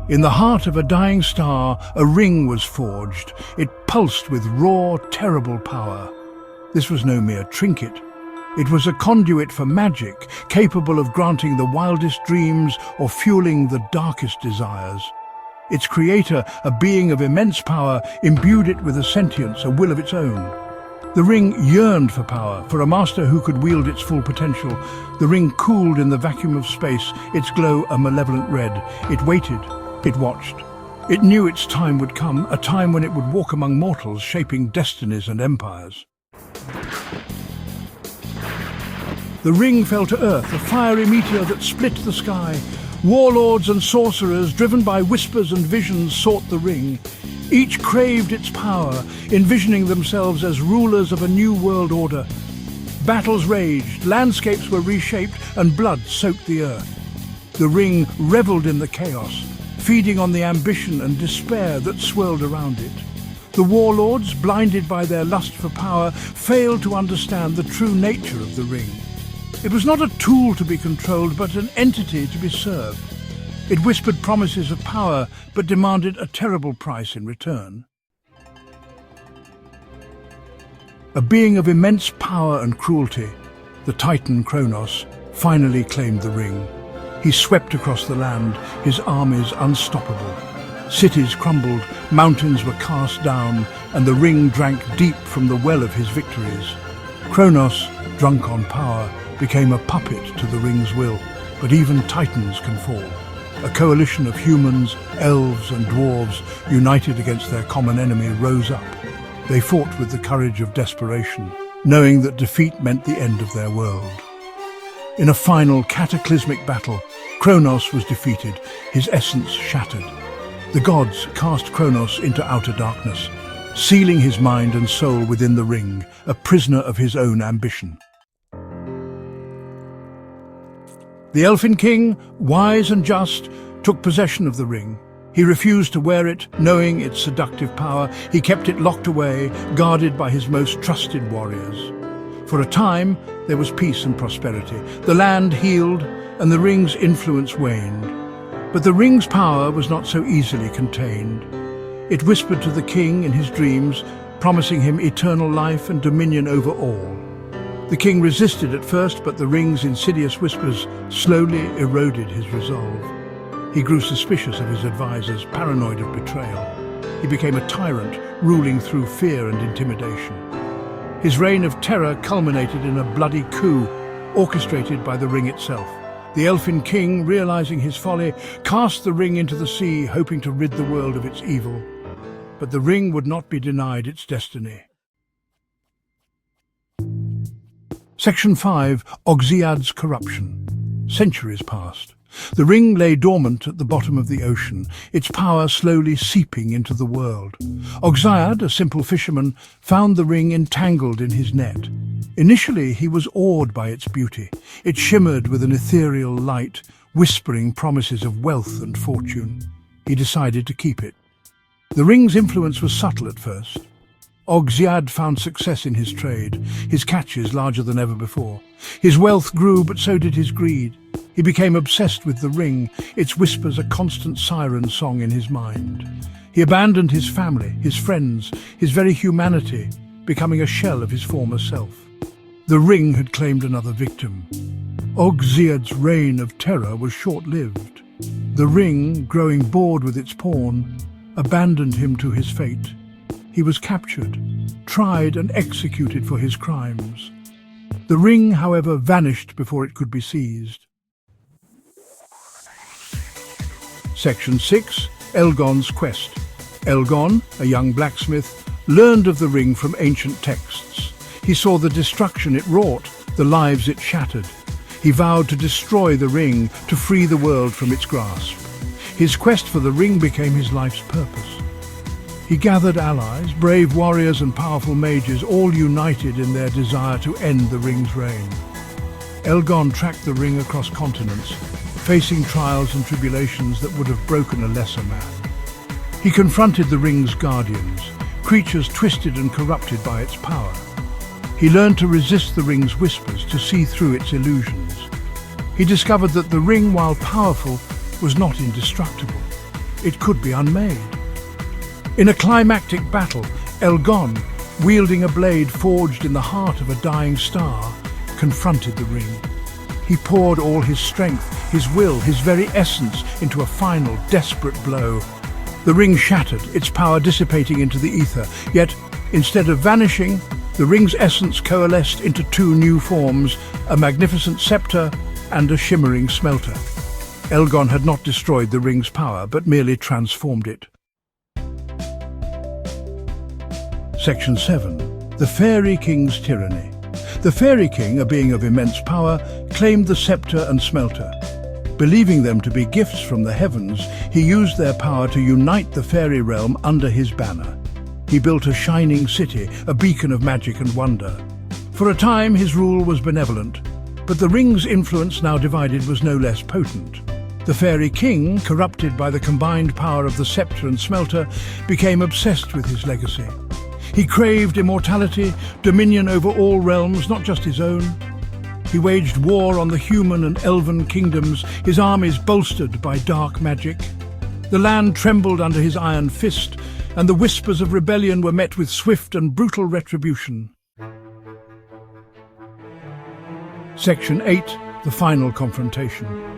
In the heart of a dying star, a ring was forged. It pulsed with raw, terrible power. This was no mere trinket. It was a conduit for magic, capable of granting the wildest dreams or fueling the darkest desires. Its creator, a being of immense power, imbued it with a sentience, a will of its own. The ring yearned for power, for a master who could wield its full potential. The ring cooled in the vacuum of space, its glow a malevolent red. It waited, it watched. It knew its time would come, a time when it would walk among mortals, shaping destinies and empires. The ring fell to earth, a fiery meteor that split the sky. Warlords and sorcerers, driven by whispers and visions, sought the ring. Each craved its power, envisioning themselves as rulers of a new world order. Battles raged, landscapes were reshaped, and blood soaked the earth. The ring reveled in the chaos, feeding on the ambition and despair that swirled around it. The warlords, blinded by their lust for power, failed to understand the true nature of the ring. It was not a tool to be controlled, but an entity to be served. It whispered promises of power, but demanded a terrible price in return. A being of immense power and cruelty, the Titan Kronos finally claimed the ring. He swept across the land, his armies unstoppable. Cities crumbled, mountains were cast down, and the ring drank deep from the well of his victories. Kronos, drunk on power, became a puppet to the ring's will, but even titans can fall. A coalition of humans, elves and dwarves, united against their common enemy, rose up. They fought with the courage of desperation, knowing that defeat meant the end of their world. In a final cataclysmic battle, Kronos was defeated, his essence shattered. The gods cast Kronos into outer darkness, sealing his mind and soul within the ring, a prisoner of his own ambition. The Elfin King, wise and just, took possession of the ring. He refused to wear it, knowing its seductive power. He kept it locked away, guarded by his most trusted warriors. For a time, there was peace and prosperity. The land healed, and the ring's influence waned. But the ring's power was not so easily contained. It whispered to the king in his dreams, promising him eternal life and dominion over all. The king resisted at first, but the ring's insidious whispers slowly eroded his resolve. He grew suspicious of his advisors, paranoid of betrayal. He became a tyrant, ruling through fear and intimidation. His reign of terror culminated in a bloody coup, orchestrated by the ring itself. The Elfin King, realizing his folly, cast the ring into the sea, hoping to rid the world of its evil. But the ring would not be denied its destiny. Section 5. Ogziad's corruption. Centuries passed. The ring lay dormant at the bottom of the ocean, its power slowly seeping into the world. Ogziad, a simple fisherman, found the ring entangled in his net. Initially, he was awed by its beauty. It shimmered with an ethereal light, whispering promises of wealth and fortune. He decided to keep it. The ring's influence was subtle at first. Ogziad found success in his trade, his catches larger than ever before. His wealth grew, but so did his greed. He became obsessed with the ring, its whispers a constant siren song in his mind. He abandoned his family, his friends, his very humanity, becoming a shell of his former self. The ring had claimed another victim. Ogziad's reign of terror was short-lived. The ring, growing bored with its pawn, abandoned him to his fate. He was captured, tried and executed for his crimes. The ring, however, vanished before it could be seized. Section 6. Elgon's Quest. Elgon, a young blacksmith, learned of the ring from ancient texts. He saw the destruction it wrought, the lives it shattered. He vowed to destroy the ring, to free the world from its grasp. His quest for the ring became his life's purpose. He gathered allies, brave warriors and powerful mages, all united in their desire to end the ring's reign. Elgon tracked the ring across continents, facing trials and tribulations that would have broken a lesser man. He confronted the ring's guardians, creatures twisted and corrupted by its power. He learned to resist the ring's whispers, to see through its illusions. He discovered that the ring, while powerful, was not indestructible. it could be unmade. In a climactic battle, Elgon, wielding a blade forged in the heart of a dying star, confronted the ring. He poured all his strength, his will, his very essence into a final, desperate blow. The ring shattered, its power dissipating into the ether, yet, instead of vanishing, the ring's essence coalesced into two new forms, a magnificent scepter and a shimmering smelter. Elgon had not destroyed the ring's power, but merely transformed it. Section 7. The Fairy King's Tyranny. The Fairy King, a being of immense power, claimed the scepter and smelter. Believing them to be gifts from the heavens, he used their power to unite the fairy realm under his banner. He built a shining city, a beacon of magic and wonder. For a time his rule was benevolent, but the ring's influence, now divided, was no less potent. The Fairy King, corrupted by the combined power of the scepter and smelter, became obsessed with his legacy. He craved immortality, dominion over all realms, not just his own. He waged war on the human and elven kingdoms, his armies bolstered by dark magic. The land trembled under his iron fist, and the whispers of rebellion were met with swift and brutal retribution. Section 8. The Final Confrontation.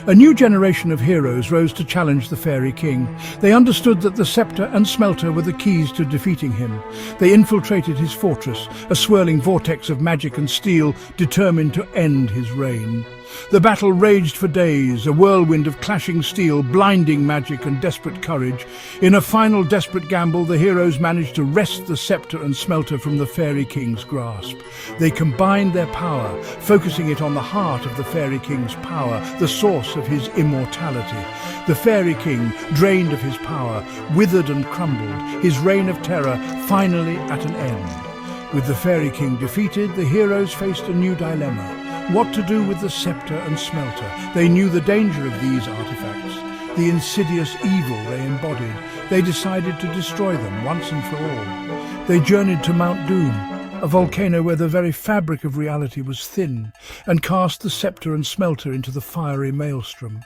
A new generation of heroes rose to challenge the Fairy King. They understood that the scepter and smelter were the keys to defeating him. They infiltrated his fortress, a swirling vortex of magic and steel, determined to end his reign. The battle raged for days, a whirlwind of clashing steel, blinding magic and desperate courage. In a final desperate gamble, the heroes managed to wrest the scepter and smelter from the Fairy King's grasp. They combined their power, focusing it on the heart of the Fairy King's power, the source of his immortality. The Fairy King, drained of his power, withered and crumbled, his reign of terror finally at an end. With the Fairy King defeated, the heroes faced a new dilemma. What to do with the scepter and smelter? They knew the danger of these artifacts, the insidious evil they embodied. They decided to destroy them once and for all. They journeyed to Mount Doom, a volcano where the very fabric of reality was thin, and cast the scepter and smelter into the fiery maelstrom.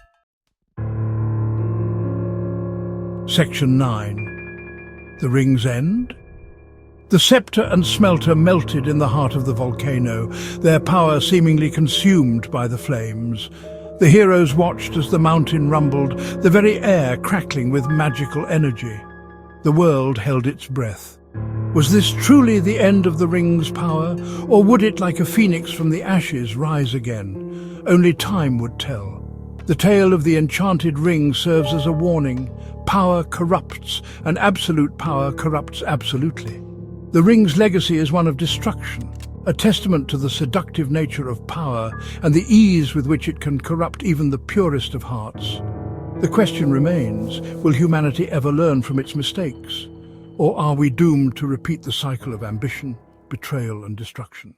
Section 9. The Ring's End. The scepter and smelter melted in the heart of the volcano, their power seemingly consumed by the flames. The heroes watched as the mountain rumbled, the very air crackling with magical energy. The world held its breath. Was this truly the end of the ring's power, or would it, like a phoenix from the ashes, rise again? Only time would tell. The tale of the enchanted ring serves as a warning. Power corrupts, and absolute power corrupts absolutely. The ring's legacy is one of destruction, a testament to the seductive nature of power and the ease with which it can corrupt even the purest of hearts. The question remains, will humanity ever learn from its mistakes? Or are we doomed to repeat the cycle of ambition, betrayal and destruction?